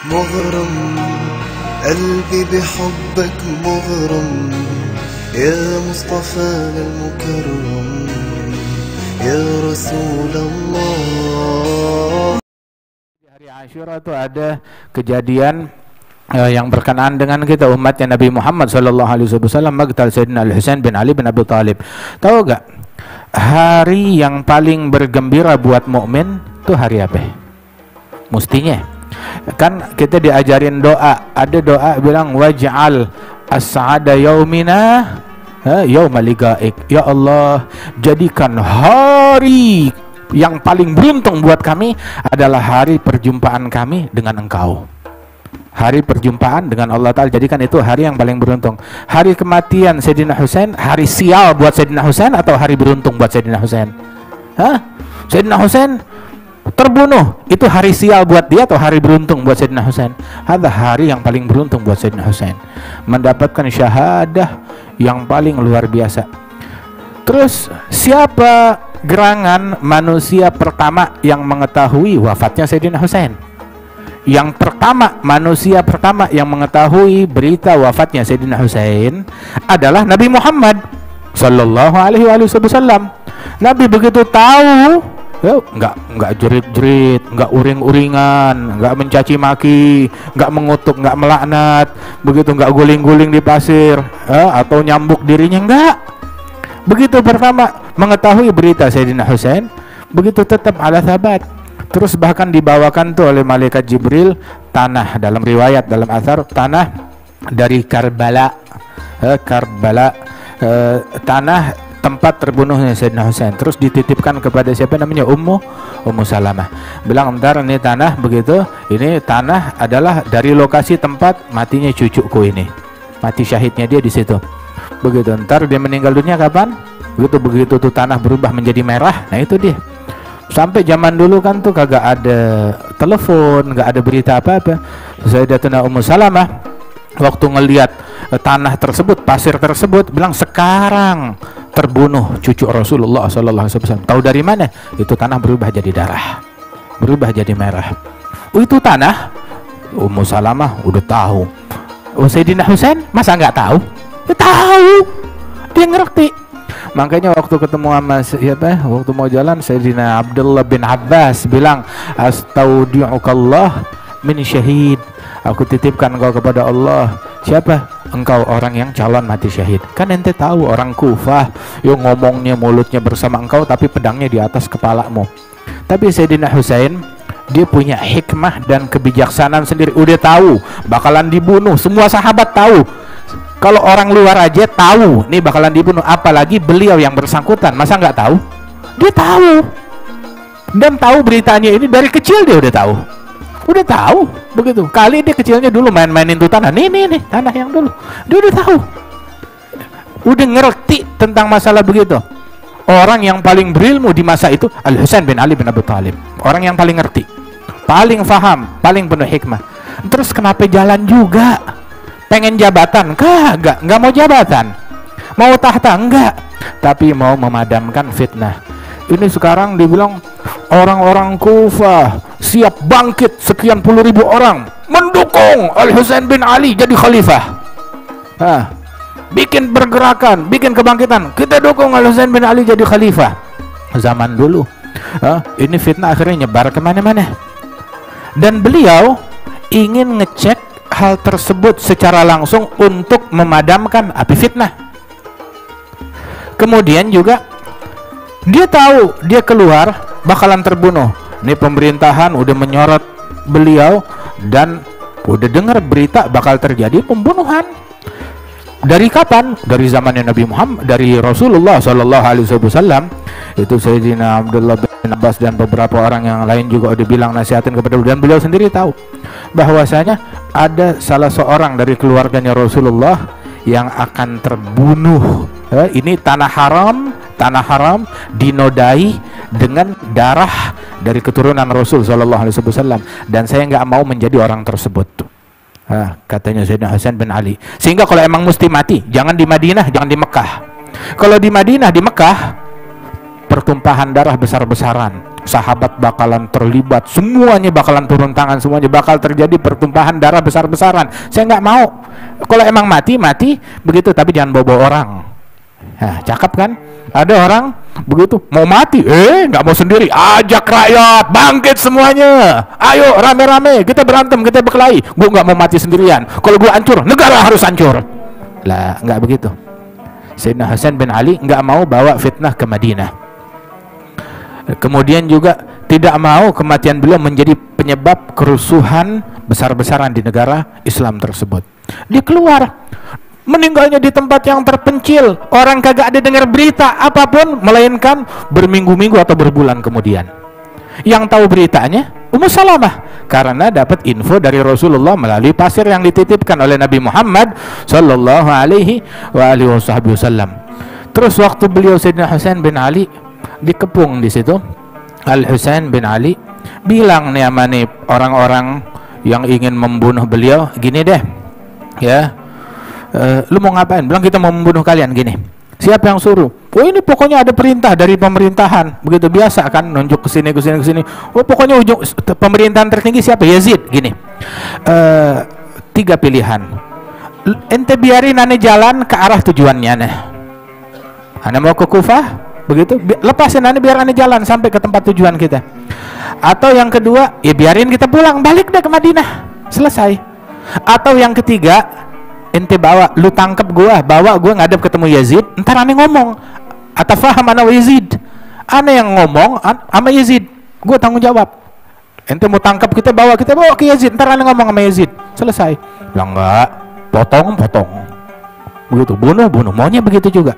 مغرم قلبي بحبك مغرم يا مصطفانا المكرم يا رسول الله. Di hari Asyura itu ada kejadian yang berkenaan dengan kita umatnya Nabi Muhammad sallallahu alaihi wasallam, magtal Sayyidina Al-Husain bin Ali bin Abi Thalib. Tahu gak hari yang paling bergembira buat mukmin itu hari apa? Mestinya kan kita diajarin doa, ada doa bilang waj'al as-sa'ada yaumina yauma liqa'ik. Ya Allah, jadikan hari yang paling beruntung buat kami adalah hari perjumpaan kami dengan Engkau. Hari perjumpaan dengan Allah Ta'ala, jadikan itu hari yang paling beruntung. Hari kematian Sayyidina Husain, hari sial buat Sayyidina Husain atau hari beruntung buat Sayyidina Husain? Sayyidina Husain terbunuh, itu hari sial buat dia atau hari beruntung buat Sayyidina Husain? Ada hari yang paling beruntung buat Sayyidina Husain, mendapatkan syahadah yang paling luar biasa. Terus siapa gerangan manusia pertama yang mengetahui wafatnya Sayyidina Husain? Yang pertama, manusia pertama yang mengetahui berita wafatnya Sayyidina Husain adalah Nabi Muhammad sallallahu alaihi wasallam. Nabi begitu tahu, nggak jerit-jerit, nggak uring-uringan, nggak mencaci maki, nggak mengutuk, nggak melaknat, begitu nggak guling-guling di pasir, atau nyambuk dirinya, enggak. Begitu pertama mengetahui berita Sayyidina Husain, begitu tetap ala sabat. Terus bahkan dibawakan tuh oleh malaikat Jibril tanah, dalam riwayat, dalam athar, tanah dari Karbala, tanah tempat terbunuhnya Sayyidina Husain. Terus dititipkan kepada siapa namanya? Ummu Salamah. Bilang, bentar, ini tanah begitu, ini tanah adalah dari lokasi tempat matinya cucuku ini, mati syahidnya dia di situ. Begitu, ntar dia meninggal dunia kapan? Begitu tuh tanah berubah menjadi merah. Nah itu dia. Sampai zaman dulu kan tuh kagak ada telepon, nggak ada berita apa-apa. Sayyidatuna Ummu Salamah waktu ngelihat tanah tersebut, pasir tersebut, bilang, sekarang terbunuh cucu Rasulullah sallallahu alaihi wasallam. Tahu dari mana? Itu tanah berubah jadi darah, berubah jadi merah. Itu tanah. Ummu Salamah udah tahu. Sayyidina Husain masa nggak tahu? Dia tahu, dia ngerti. Makanya waktu ketemu sama siapa, waktu mau jalan, Sayyidina Abdullah bin Abbas bilang, astaudi'ukallah min syahid, aku titipkan engkau kepada Allah. Siapa? Engkau orang yang calon mati syahid. Kan ente tahu orang Kufah yang ngomongnya mulutnya bersama engkau tapi pedangnya di atas kepalamu. Tapi Sayyidina Husain, dia punya hikmah dan kebijaksanaan sendiri. Udah tahu bakalan dibunuh, semua sahabat tahu. Kalau orang luar aja tahu nih bakalan dibunuh, apalagi beliau yang bersangkutan, masa nggak tahu? Dia tahu, dan tahu beritanya ini dari kecil, dia udah tahu begitu. Kali dia kecilnya dulu main-mainin tuh tanah, nih tanah yang dulu, dia udah tahu, udah ngerti tentang masalah begitu. Orang yang paling berilmu di masa itu Al-Husain bin Ali bin Abi Thalib, orang yang paling ngerti, paling faham, paling penuh hikmah. Terus kenapa jalan juga? Pengen jabatan? Kagak, nggak mau jabatan. Mau tahta? Enggak. Tapi mau memadamkan fitnah. Ini sekarang dibilang orang-orang Kufah siap bangkit, sekian puluh ribu orang mendukung Al-Husain bin Ali jadi khalifah. Bikin pergerakan, bikin kebangkitan, kita dukung Al-Husain bin Ali jadi khalifah. Zaman dulu ini fitnah akhirnya nyebar kemana-mana. Dan beliau ingin ngecek hal tersebut secara langsung untuk memadamkan api fitnah. Kemudian juga dia tahu dia keluar bakalan terbunuh. Ini pemerintahan udah menyorot beliau dan udah dengar berita bakal terjadi pembunuhan. Dari kapan? Dari zamannya Nabi Muhammad, dari Rasulullah sallallahu alaihi wasallam. Itu Sayyidina Abdullah bin Abbas dan beberapa orang yang lain juga udah bilang, nasihatin kepada beliau, dan beliau sendiri tahu bahwasanya ada salah seorang dari keluarganya Rasulullah yang akan terbunuh. Ini tanah haram dinodai dengan darah dari keturunan Rasul sallallahu alaihi wasallam, dan saya nggak mau menjadi orang tersebut. Katanya Sayyidina Husain bin Ali. Sehingga kalau emang mesti mati, jangan di Madinah, jangan di Mekah. Kalau di Madinah, di Mekah, pertumpahan darah besar-besaran. sahabat bakalan terlibat, semuanya bakalan turun tangan, semuanya bakal terjadi pertumpahan darah besar-besaran. Saya nggak mau. Kalau emang mati begitu, tapi jangan bawa orang. Nah, cakep kan? Ada orang begitu mau mati, nggak mau sendiri, ajak rakyat bangkit semuanya, ayo rame-rame kita berantem, kita berkelahi. Gue nggak mau mati sendirian, kalau gue hancur negara harus hancur. Lah nggak begitu. Sayyidina Husain bin Ali nggak mau bawa fitnah ke Madinah. Kemudian juga tidak mau kematian beliau menjadi penyebab kerusuhan besar-besaran di negara Islam tersebut. Dia keluar, meninggalnya di tempat yang terpencil, orang kagak ada dengar berita apapun melainkan berminggu-minggu atau berbulan kemudian. Yang tahu beritanya Ummu Salamah, karena dapat info dari Rasulullah melalui pasir yang dititipkan oleh Nabi Muhammad sallallahu alaihi wasallam. Terus waktu beliau Sayyidina Husain bin Ali dikepung di situ, Al Husain bin Ali bilang nih sama nih orang-orang yang ingin membunuh beliau, gini deh ya, lu mau ngapain? Bilang kita mau membunuh kalian. Gini, siapa yang suruh? Oh ini pokoknya ada perintah dari pemerintahan. Begitu biasa kan, nunjuk ke sini ke sini ke sini. Oh pokoknya ujung pemerintahan tertinggi siapa? Yazid. Gini, 3 pilihan. Ente biarin ane jalan ke arah tujuannya ane. Ane mau ke Kufah, begitu lepasin ane biar ane jalan sampai ke tempat tujuan kita. Atau yang kedua, ya biarin kita pulang balik deh ke Madinah, selesai. Atau yang ketiga, ente bawa, lu tangkep gua, bawa gua ngadep ketemu Yazid, ntar ane ngomong atafaham ana Yazid, ane yang ngomong sama Yazid, gua tanggung jawab. Ente mau tangkap kita bawa ke Yazid, ntar ane ngomong sama Yazid, selesai. Lah enggak, potong begitu, bunuh maunya begitu juga.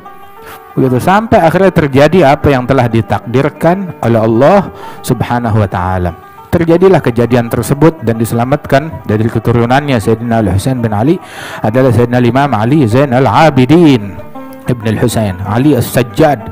Begitu sampai akhirnya terjadi apa yang telah ditakdirkan oleh Allah Subhanahu wa taala. Terjadilah kejadian tersebut dan diselamatkan dari keturunannya Sayyidina Al-Husain bin Ali adalah Sayyidina Imam Ali Zainal Abidin Ibn Al-Husain Ali As-Sajjad.